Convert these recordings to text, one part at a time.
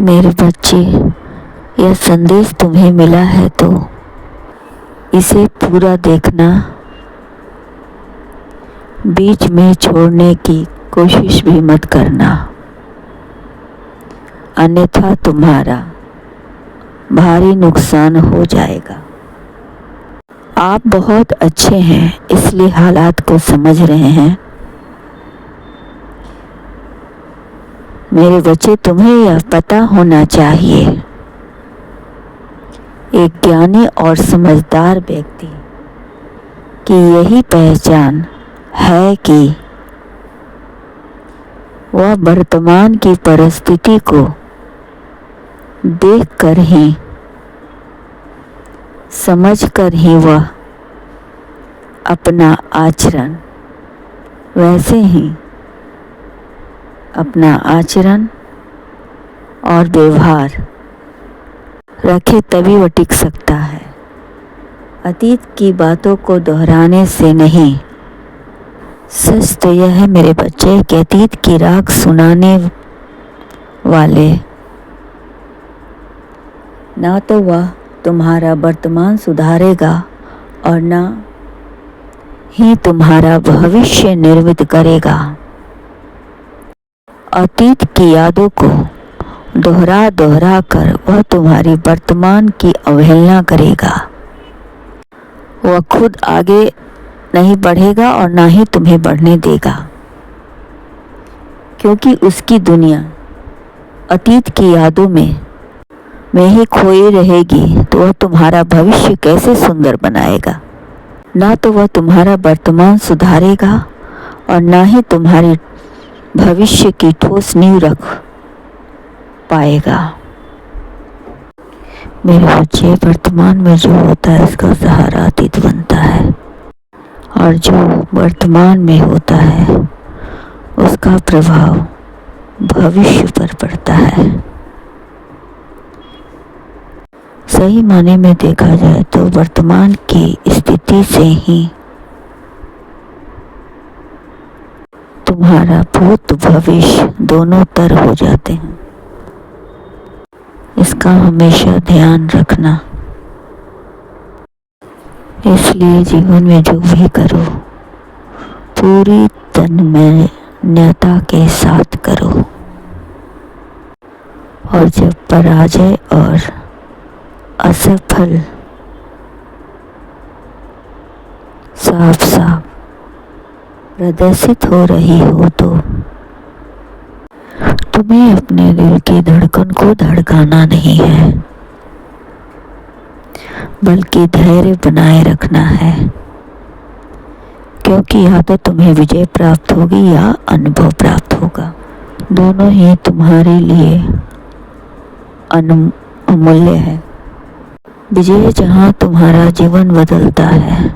मेरे बच्चे, यह संदेश तुम्हें मिला है तो इसे पूरा देखना, बीच में छोड़ने की कोशिश भी मत करना, अन्यथा तुम्हारा भारी नुकसान हो जाएगा। आप बहुत अच्छे हैं, इसलिए हालात को समझ रहे हैं। मेरे बच्चे, तुम्हें यह पता होना चाहिए, एक ज्ञानी और समझदार व्यक्ति की यही पहचान है कि वह वर्तमान की परिस्थिति को देखकर ही, समझकर ही वह अपना आचरण, वैसे ही अपना आचरण और व्यवहार रखे, तभी वह टिक सकता है। अतीत की बातों को दोहराने से नहीं। सच तो यह है मेरे बच्चे कि अतीत की राग सुनाने वाले ना तो वह तुम्हारा वर्तमान सुधारेगा और ना ही तुम्हारा भविष्य निर्मित करेगा। अतीत की यादों को दोहरा कर वह तुम्हारी वर्तमान की अवहेलना करेगा। वह खुद आगे नहीं बढ़ेगा और ना ही तुम्हें बढ़ने देगा, क्योंकि उसकी दुनिया अतीत की यादों में ही खोई रहेगी। तो वह तुम्हारा भविष्य कैसे सुंदर बनाएगा। ना तो वह तुम्हारा वर्तमान सुधारेगा और ना ही तुम्हारी भविष्य की ठोस नींव रख पाएगा। मेरे बच्चे, वर्तमान में जो होता है उसका सहारा अतीत बनता है, और जो वर्तमान में होता है उसका प्रभाव भविष्य पर पड़ता है। सही माने में देखा जाए तो वर्तमान की स्थिति से ही तुम्हारा भूत भविष्य दोनों तर हो जाते हैं। इसका हमेशा ध्यान रखना। इसलिए जीवन में जो भी करो पूरी तन्मयता के साथ करो, और जब पराजय और असफल साफ साफ प्रदर्शित हो रही हो तो तुम्हें अपने दिल की धड़कन को धड़काना नहीं है, बल्कि धैर्य बनाए रखना है। क्योंकि या तो तुम्हें विजय प्राप्त होगी या अनुभव प्राप्त होगा। दोनों ही तुम्हारे लिए अमूल्य है। विजय जहाँ तुम्हारा जीवन बदलता है,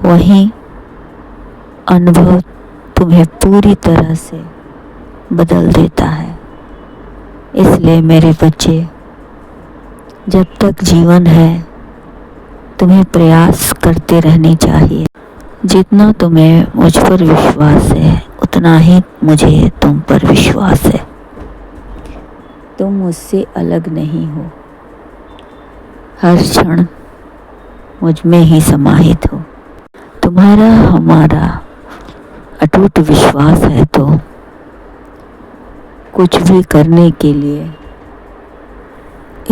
वहीं अनुभव तुम्हें पूरी तरह से बदल देता है। इसलिए मेरे बच्चे, जब तक जीवन है तुम्हें प्रयास करते रहने चाहिए। जितना तुम्हें मुझ पर विश्वास है उतना ही मुझे तुम पर विश्वास है। तुम मुझसे अलग नहीं हो, हर क्षण मुझ में ही समाहित हो। तुम्हारा हमारा अटूट विश्वास है तो कुछ भी करने के लिए,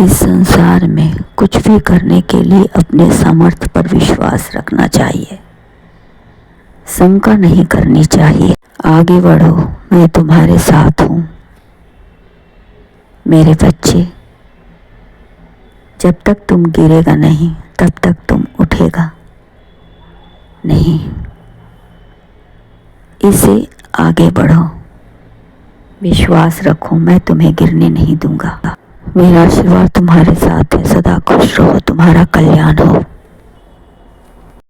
इस संसार में कुछ भी करने के लिए अपने सामर्थ्य पर विश्वास रखना चाहिए। शंका नहीं करनी चाहिए। आगे बढ़ो, मैं तुम्हारे साथ हूँ। मेरे बच्चे, जब तक तुम गिरेगा नहीं तब तक तुम उठेगा नहीं। इसे आगे बढ़ो, विश्वास रखो, मैं तुम्हें गिरने नहीं दूंगा। मेरा आशीर्वाद तुम्हारे साथ है। सदा खुश रहो, तुम्हारा कल्याण हो।